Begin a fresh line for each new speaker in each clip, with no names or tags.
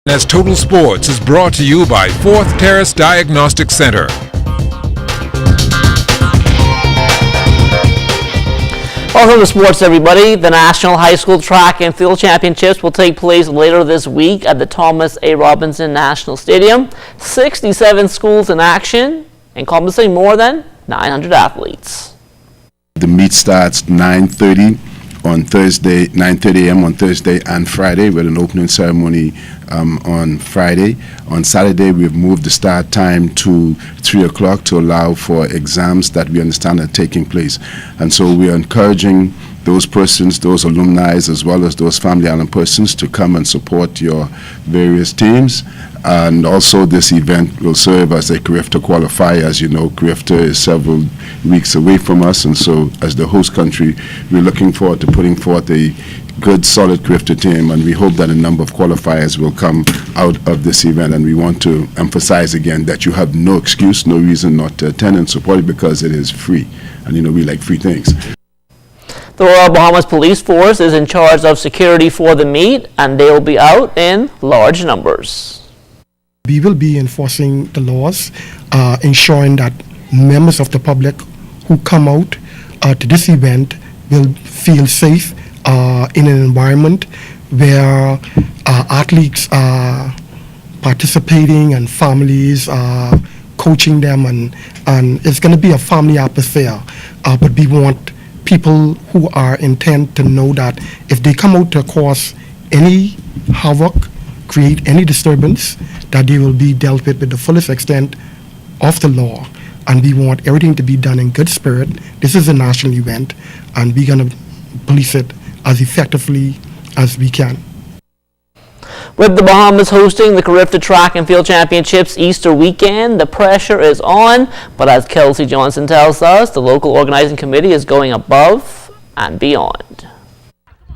ZNS Total Sports is brought to you by Fourth Terrace Diagnostic Center.
Welcome to sports, everybody. The National High School Track and Field Championships will take place later this week at the Thomas A. Robinson National Stadium. 67 schools in action, encompassing more than 900 athletes.
The meet starts 9:30 on Thursday, 9:30 a.m. on Thursday and Friday, with an opening ceremony on Friday. On Saturday, we've moved the start time to 3 o'clock to allow for exams that we understand are taking place. And so we are encouraging those persons, those alumni, as well as those family island persons to come and support your various teams. And also this event will serve as a CRIFTA qualifier. As you know, CRIFTA is several weeks away from us, and so as the host country, we're looking forward to putting forth a good, solid CRIFTA team, and we hope that a number of qualifiers will come out of this event. And we want to emphasize again that you have no excuse, no reason not to attend and support it, because it is free. And you know, we like free things.
The Royal Bahamas Police Force is in charge of security for the meet, and they will be out in large numbers.
We will be enforcing the laws, ensuring that members of the public who come out to this event will feel safe in an environment where athletes are participating and families are coaching them, and it's going to be a family atmosphere. But we want people who are intent to know that if they come out to cause any havoc, create any disturbance, that they will be dealt with the fullest extent of the law. And we want everything to be done in good spirit. This is a national event, and we're going to police it as effectively as we can.
With the Bahamas hosting the CRIFTA Track and Field Championships Easter weekend, the pressure is on, but as Kelsey Johnson tells us, the local organizing committee is going above and beyond.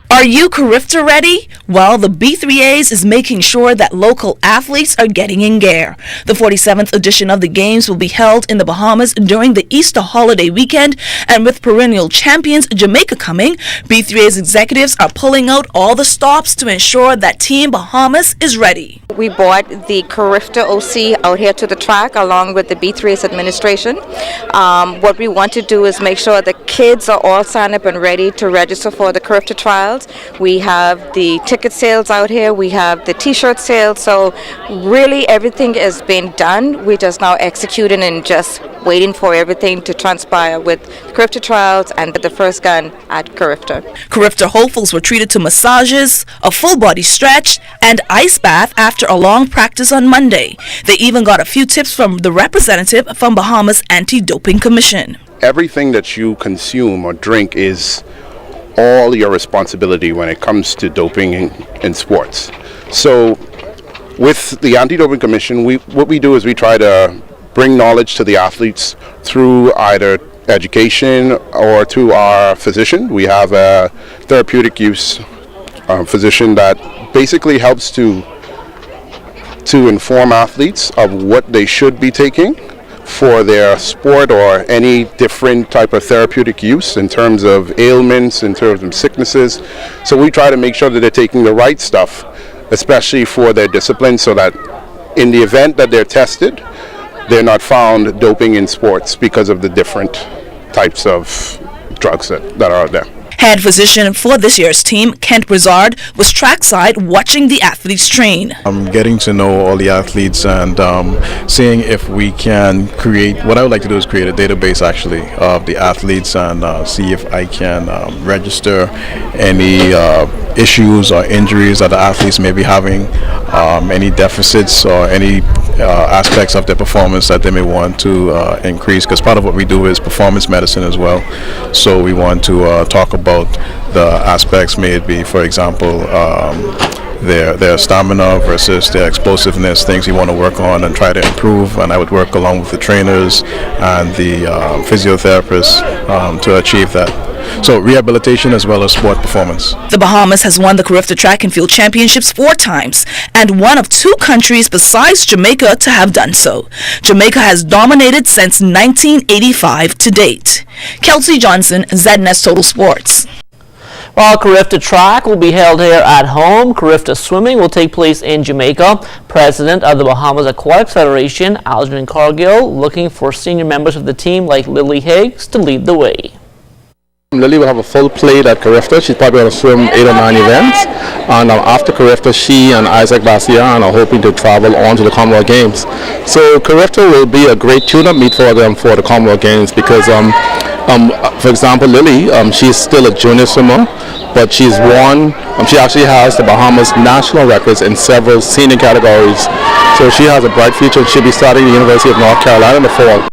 Are you CRIFTA ready? Well, the B3As is making sure that local athletes are getting in gear. The 47th edition of the Games will be held in the Bahamas during the Easter holiday weekend, and with perennial champions Jamaica coming, B3A's executives are pulling out all the stops to ensure that Team Bahamas is ready.
We brought the CRIFTA OC out here to the track along with the B3A's administration. What we want to do is make sure the kids are all signed up and ready to register for the CRIFTA trials. We have the ticket sales out here, we have the t-shirt sales, so really everything has been done. We're just now executing and just waiting for everything to transpire with CRIFTA trials and the first gun at CRIFTA.
CRIFTA hopefuls were treated to massages, a full body stretch, and ice bath after a long practice on Monday. They even got a few tips from the representative from Bahamas Anti-Doping Commission.
Everything that you consume or drink is all your responsibility when it comes to doping in sports. So with the Anti-Doping Commission, what we do is we try to bring knowledge to the athletes through either education or to our physician. We have a therapeutic use physician that basically helps to inform athletes of what they should be taking for their sport or any different type of therapeutic use in terms of ailments, in terms of sicknesses. So we try to make sure that they're taking the right stuff, especially for their discipline, so that in the event that they're tested, they're not found doping in sports because of the different types of drugs that are out there.
Head physician for this year's team, Kent Brizard, was trackside watching the athletes train.
I'm getting to know all the athletes and seeing if we can create, what I would like to do is create a database actually of the athletes and see if I can register any issues or injuries that the athletes may be having, any deficits or any aspects of their performance that they may want to increase, because part of what we do is performance medicine as well. So we want to talk about the aspects, may it be, for example, their stamina versus their explosiveness, things you want to work on and try to improve. And I would work along with the trainers and the physiotherapists to achieve that. So rehabilitation as well as sport performance.
The Bahamas has won the CRIFTA Track and Field Championships 4 times and one of 2 countries besides Jamaica to have done so. Jamaica has dominated since 1985 to date. Kelsey Johnson, ZNS Total Sports.
While Carifta Track will be held here at home, Carifta Swimming will take place in Jamaica. President of the Bahamas Aquatics Federation, Algernon Cargill, looking for senior members of the team like Lily Higgs to lead the way.
Lily will have a full plate at Carifta. She's probably going to swim 8 or 9 events. And after Carifta, she and Isaac Bastian are hoping to travel on to the Commonwealth Games. So Carifta will be a great tune-up meet for them for the Commonwealth Games because, for example, Lily, she's still a junior swimmer, but she's won, she actually has the Bahamas national records in several senior categories. So she has a bright future and she'll be starting at the University of North Carolina in the fall.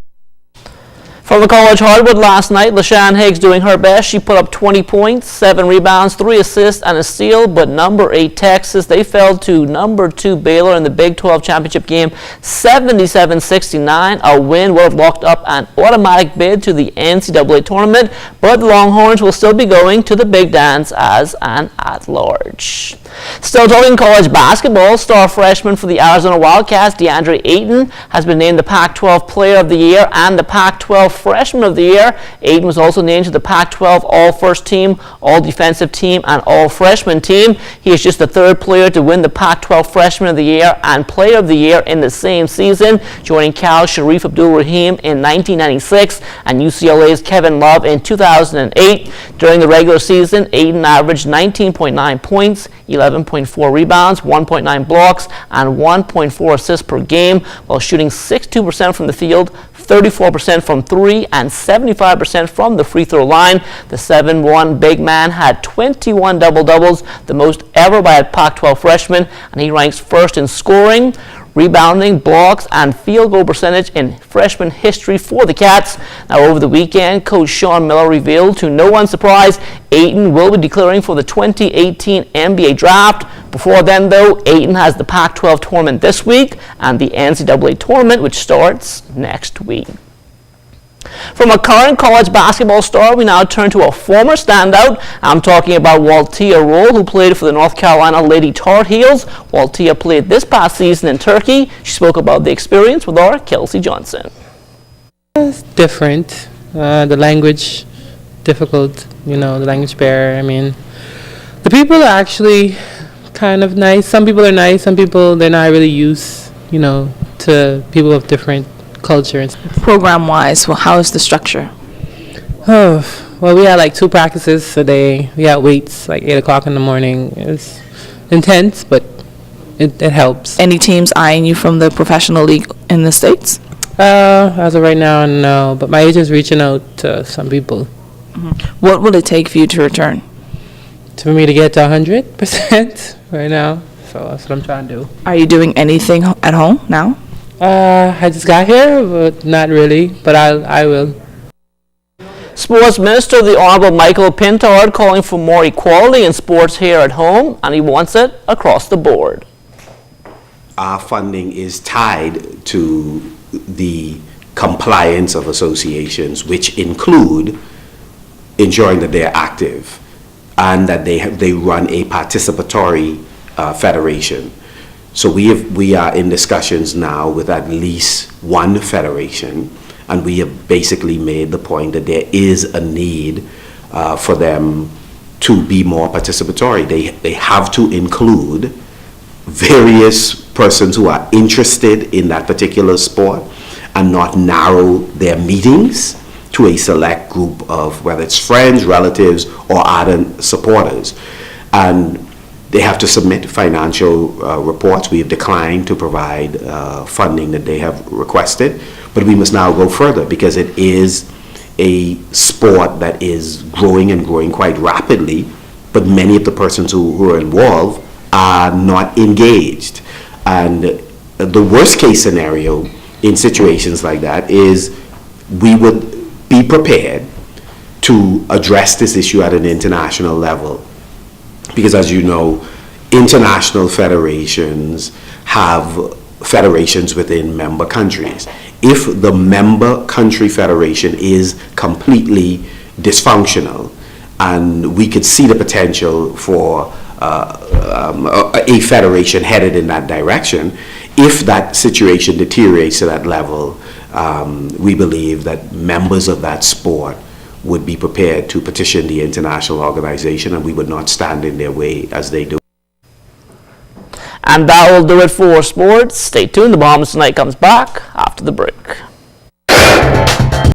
From the college hardwood last night, LaShawn Higgs doing her best. She put up 20 points, 7 rebounds, 3 assists, and a steal. But number 8 Texas, they fell to number 2 Baylor in the Big 12 championship game, 77-69. A win would have locked up an automatic bid to the NCAA tournament. But the Longhorns will still be going to the big dance as an at-large. Still talking college basketball, star freshman for the Arizona Wildcats, DeAndre Ayton, has been named the Pac-12 Player of the Year and the Pac-12 Freshman of the Year. Ayton was also named to the Pac-12 All-First Team, All-Defensive Team, and All-Freshman Team. He is just the 3rd player to win the Pac-12 Freshman of the Year and Player of the Year in the same season, joining Cal Sharif Abdul-Rahim in 1996 and UCLA's Kevin Love in 2008. During the regular season, Ayton averaged 19.9 points, 11.4 rebounds, 1.9 blocks, and 1.4 assists per game, while shooting 62% from the field, 34% from 3, and 75% from the free throw line. The 7'1" big man had 21 double-doubles, the most ever by a Pac-12 freshman, and he ranks first in scoring, rebounding, blocks, and field goal percentage in freshman history for the Cats. Now, over the weekend, Coach Sean Miller revealed, to no one's surprise, Ayton will be declaring for the 2018 NBA Draft. Before then, though, Ayton has the Pac-12 tournament this week and the NCAA tournament, which starts next week. From a current college basketball star, we now turn to a former standout. I'm talking about Waltia Roll, who played for the North Carolina Lady Tar Heels. Waltia played this past season in Turkey. She spoke about the experience with our Kelsey Johnson.
It's different. The language, difficult, the language barrier. I mean, the people are actually kind of nice. Some people are nice. Some people, they're not really used, to people of different cultures.
Program-wise, well, how is the structure?
Oh, well, we had like 2 practices a day. We had weights like 8 o'clock in the morning. It's intense, but it helps.
Any teams eyeing you from the professional league in the States?
As of right now, no. But my agent's reaching out to some people.
Mm-hmm. What will it take for you to return?
For me to get to 100% right now. So that's what I'm trying to do.
Are you doing anything at home now?
I just got here, but not really, but I will.
Sports Minister, the Honorable Michael Pintard, calling for more equality in sports here at home, and he wants it across the board.
Our funding is tied to the compliance of associations, which include ensuring that they're active and that they run a participatory federation. So we are in discussions now with at least one federation, and we have basically made the point that there is a need for them to be more participatory. They have to include various persons who are interested in that particular sport and not narrow their meetings to a select group of, whether it's friends, relatives, or ardent supporters. And they have to submit financial reports. We have declined to provide funding that they have requested, but we must now go further because it is a sport that is growing and growing quite rapidly, but many of the persons who are involved are not engaged. And the worst case scenario in situations like that is we would be prepared to address this issue at an international level. Because as you know, international federations have federations within member countries. If the member country federation is completely dysfunctional, and we could see the potential for a federation headed in that direction, if that situation deteriorates to that level, we believe that members of that sport would be prepared to petition the international organization, and we would not stand in their way as they do.
And that will do it for sports. Stay tuned. The Bahamas Tonight comes back after the break.